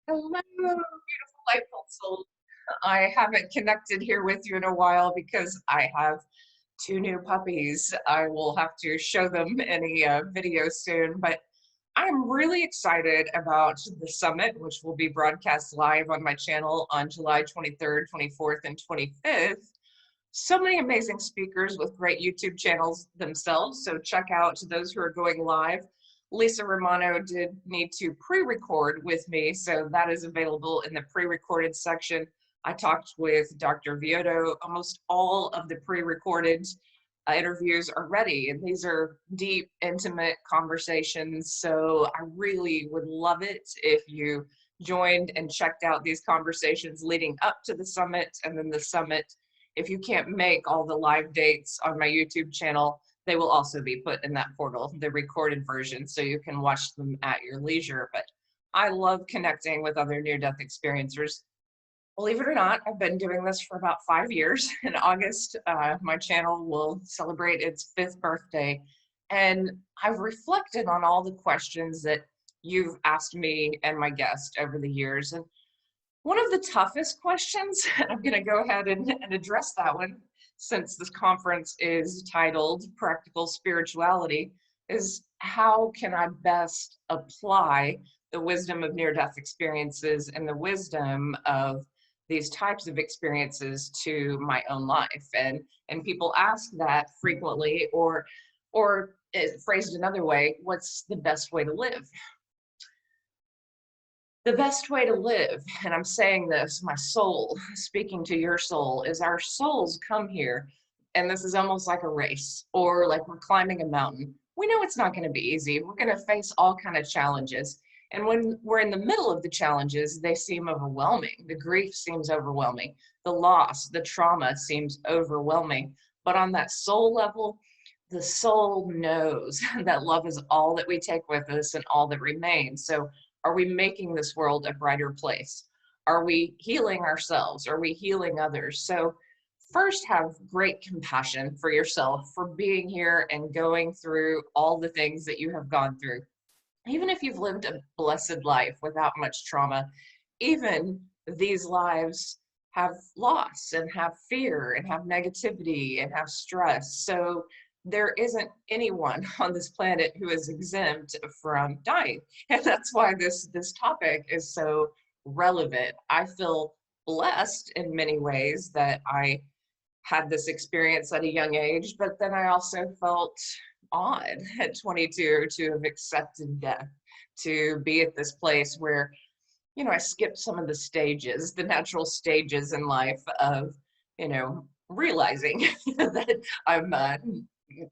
Hello, beautiful lightful soul. I haven't connected here with you in a while because I have two new puppies. I will have to show them in a video soon, but I'm really excited about the summit, which will be broadcast live on my channel on July 23rd, 24th, and 25th. So many amazing speakers with great YouTube channels themselves. So check out those who are going live. Lisa Romano did need to pre-record with me, so that is available in the pre-recorded section. I talked with Dr. Vioto. Almost all of the pre-recorded interviews are ready, and these are deep, intimate conversations. So I really would love it if you joined and checked out these conversations leading up to the summit and then the summit. If you can't make all the live dates on my YouTube channel, they will also be put in that portal, the recorded version, so you can watch them at your leisure. But I love connecting with other near-death experiencers. Believe it or not, I've been doing this for about 5 years. In August, my channel will celebrate its 5th birthday. And I've reflected on all the questions that you've asked me and my guest over the years. And one of the toughest questions, and I'm going to go ahead and address that one since this conference is titled Practical Spirituality, is how can I best apply the wisdom of near-death experiences and the wisdom of these types of experiences to my own life? And people ask that frequently, or phrased another way, what's the best way to live? The best way to live, and I'm saying this, my soul, speaking to your soul, is our souls come here, and this is almost like a race, or like we're climbing a mountain. We know it's not going to be easy. We're going to face all kind of challenges. And when we're in the middle of the challenges, they seem overwhelming. The grief seems overwhelming. The loss, the trauma seems overwhelming. But on that soul level, the soul knows that love is all that we take with us and all that remains. So are we making this world a brighter place? Are we healing ourselves? Are we healing others? So first, have great compassion for yourself for being here and going through all the things that you have gone through. Even if you've lived a blessed life without much trauma, even these lives have loss and have fear and have negativity and have stress. So there isn't anyone on this planet who is exempt from dying. And that's why this topic is so relevant. I feel blessed in many ways that I had this experience at a young age, but then I also felt odd at 22 to have accepted death, to be at this place where, you know, I skipped some of the stages, the natural stages in life of, you know, realizing that I'm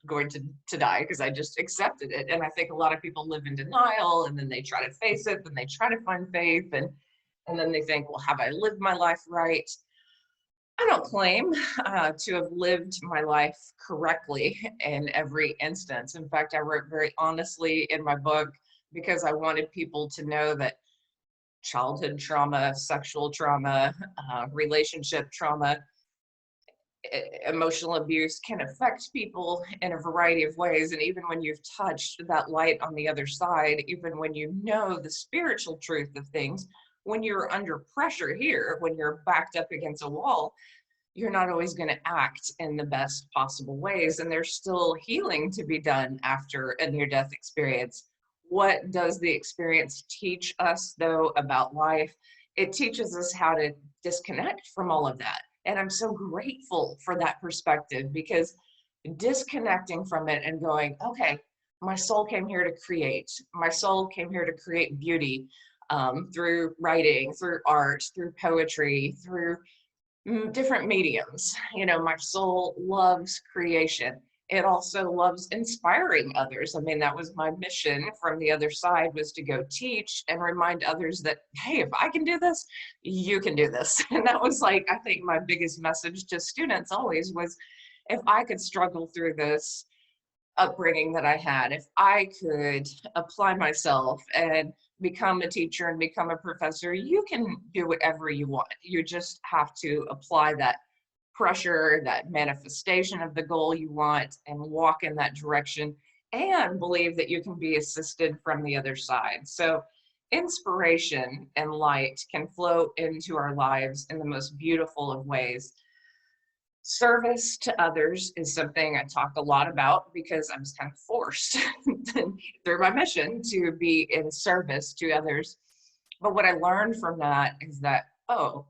going to die because I just accepted it. And I think a lot of people live in denial, and then they try to face it, then they try to find faith, and then they think, well, have I lived my life right? I don't claim to have lived my life correctly in every instance. In fact, I wrote very honestly in my book because I wanted people to know that childhood trauma, sexual trauma, relationship trauma, emotional abuse can affect people in a variety of ways. And even when you've touched that light on the other side, even when you know the spiritual truth of things, when you're under pressure here, when you're backed up against a wall, you're not always going to act in the best possible ways. And there's still healing to be done after a near-death experience. What does the experience teach us, though, about life? It teaches us how to disconnect from all of that. And I'm so grateful for that perspective, because disconnecting from it and going, okay, my soul came here to create. My soul came here to create beauty through writing, through art, through poetry, through different mediums. You know, my soul loves creation. It also loves inspiring others. I mean, that was my mission from the other side, was to go teach and remind others that, hey, if I can do this, you can do this. And that was like, I think my biggest message to students always was, if I could struggle through this upbringing that I had, if I could apply myself and become a teacher and become a professor, you can do whatever you want. You just have to apply that pressure, that manifestation of the goal you want, and walk in that direction, and believe that you can be assisted from the other side. So inspiration and light can flow into our lives in the most beautiful of ways. Service to others is something I talk a lot about because I'm kind of forced through my mission to be in service to others. But what I learned from that is that, oh,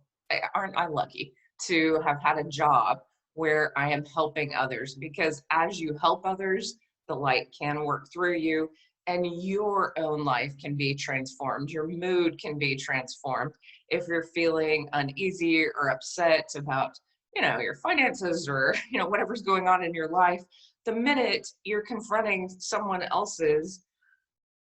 aren't I lucky to have had a job where I am helping others? Because as you help others, the light can work through you and your own life can be transformed. Your mood can be transformed. If you're feeling uneasy or upset about your finances or, whatever's going on in your life, the minute you're confronting someone else's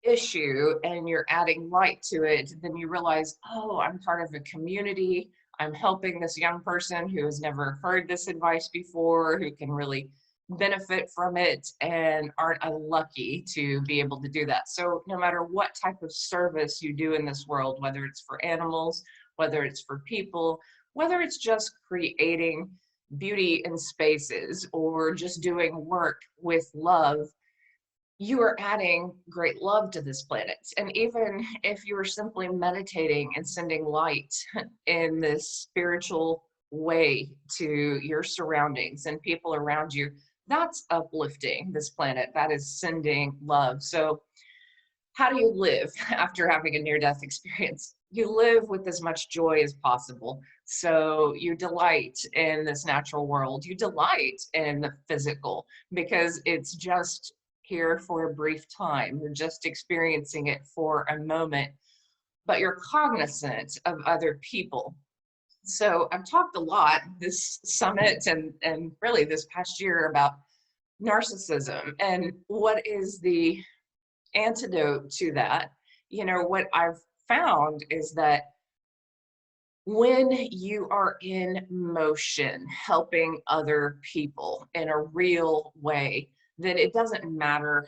issue and you're adding light to it, then you realize, oh, I'm part of a community. I'm helping this young person who has never heard this advice before, who can really benefit from it, and aren't I lucky to be able to do that? So no matter what type of service you do in this world, whether it's for animals, whether it's for people, whether it's just creating beauty in spaces or just doing work with love, you are adding great love to this planet. And even if you are simply meditating and sending light in this spiritual way to your surroundings and people around you, that's uplifting this planet. That is sending love. So how do you live after having a near-death experience? You live with as much joy as possible. So you delight in this natural world. You delight in the physical because it's just here for a brief time. You're just experiencing it for a moment, but you're cognizant of other people. So I've talked a lot this summit and really this past year about narcissism and what is the antidote to that. What I've found is that when you are in motion, helping other people in a real way, then it doesn't matter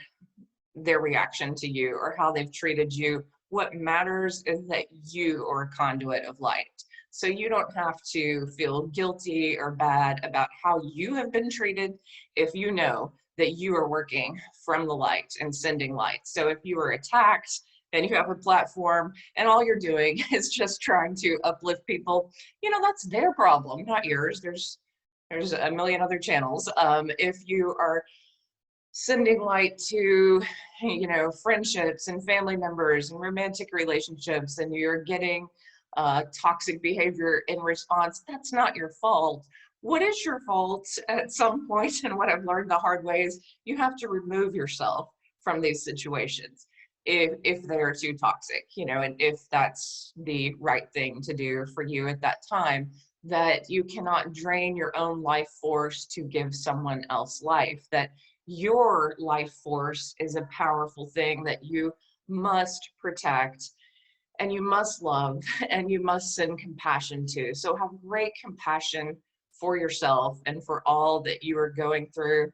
their reaction to you or how they've treated you. What matters is that you are a conduit of light. So you don't have to feel guilty or bad about how you have been treated if you know that you are working from the light and sending light. So if you are attacked and you have a platform and all you're doing is just trying to uplift people, that's their problem, not yours. There's a million other channels. If you are sending light to, friendships and family members and romantic relationships, and you're getting toxic behavior in response, that's not your fault. What is your fault at some point, and what I've learned the hard way is you have to remove yourself from these situations if they're too toxic, and if that's the right thing to do for you at that time, that you cannot drain your own life force to give someone else life, that your life force is a powerful thing that you must protect and you must love and you must send compassion to. So have great compassion for yourself and for all that you are going through,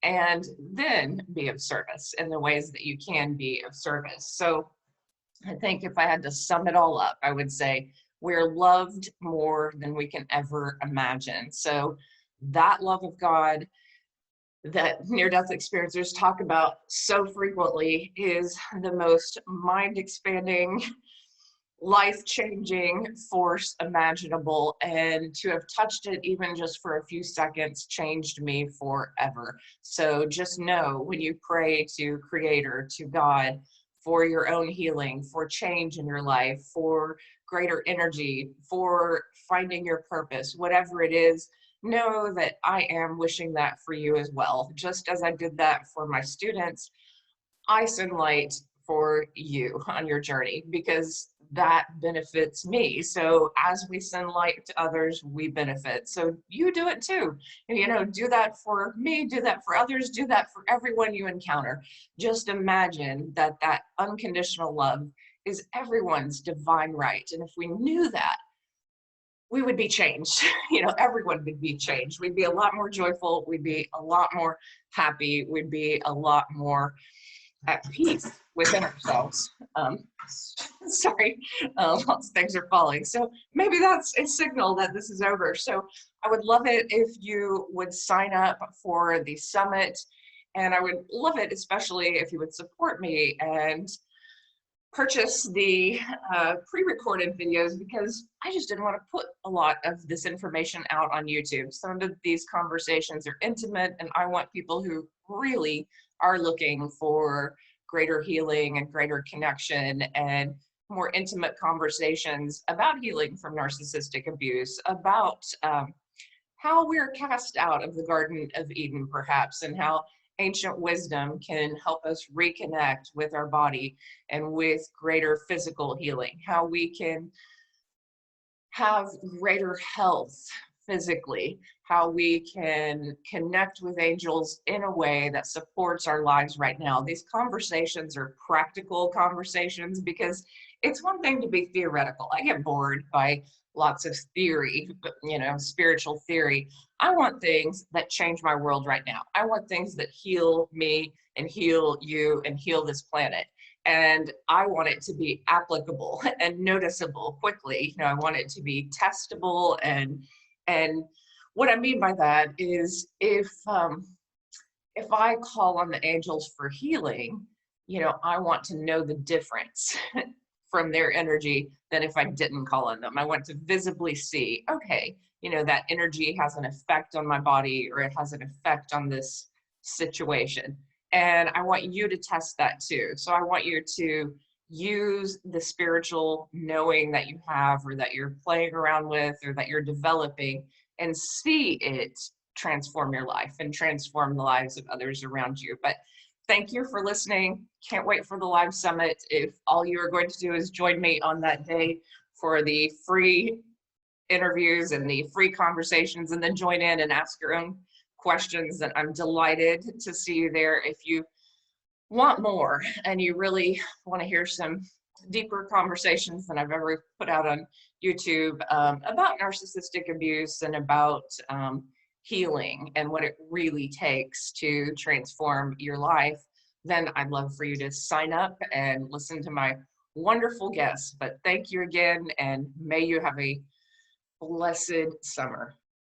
and then be of service in the ways that you can be of service. So I think if I had to sum it all up, I would say we're loved more than we can ever imagine. So that love of God that near-death experiencers talk about so frequently is the most mind-expanding, life-changing force imaginable, and to have touched it even just for a few seconds changed me forever. So just know, when you pray to Creator, to God, for your own healing, for change in your life, for greater energy, for finding your purpose, whatever it is, know that I am wishing that for you as well. Just as I did that for my students, I send light for you on your journey because that benefits me. So as we send light to others, we benefit. So you do it too. Do that for me, do that for others, do that for everyone you encounter. Just imagine that that unconditional love is everyone's divine right. And if we knew that, we would be changed. Everyone would be changed. We'd be a lot more joyful. We'd be a lot more happy. We'd be a lot more at peace within ourselves. Sorry, lots of things are falling. So maybe that's a signal that this is over. So I would love it if you would sign up for the summit. And I would love it, especially if you would support me and purchase the pre-recorded videos because I just didn't want to put a lot of this information out on YouTube. Some of these conversations are intimate, and I want people who really are looking for greater healing and greater connection and more intimate conversations about healing from narcissistic abuse, about how we're cast out of the Garden of Eden, perhaps, and how ancient wisdom can help us reconnect with our body and with greater physical healing, how we can have greater health physically, how we can connect with angels in a way that supports our lives right now. These conversations are practical conversations because it's one thing to be theoretical. I get bored by lots of theory, spiritual theory. I want things that change my world right now. I want things that heal me and heal you and heal this planet. And I want it to be applicable and noticeable quickly. I want it to be testable. And what I mean by that is if I call on the angels for healing, I want to know the difference from their energy than if I didn't call on them. I want to visibly see, okay, that energy has an effect on my body, or it has an effect on this situation. And I want you to test that too. So I want you to use the spiritual knowing that you have, or that you're playing around with, or that you're developing, and see it transform your life and transform the lives of others around you. But thank you for listening. Can't wait for the live summit. If all you are going to do is join me on that day for the free interviews and the free conversations, and then join in and ask your own questions, then I'm delighted to see you there. If you want more and you really want to hear some deeper conversations than I've ever put out on YouTube about narcissistic abuse and about healing and what it really takes to transform your life, then I'd love for you to sign up and listen to my wonderful guests. But thank you again, and may you have a blessed summer.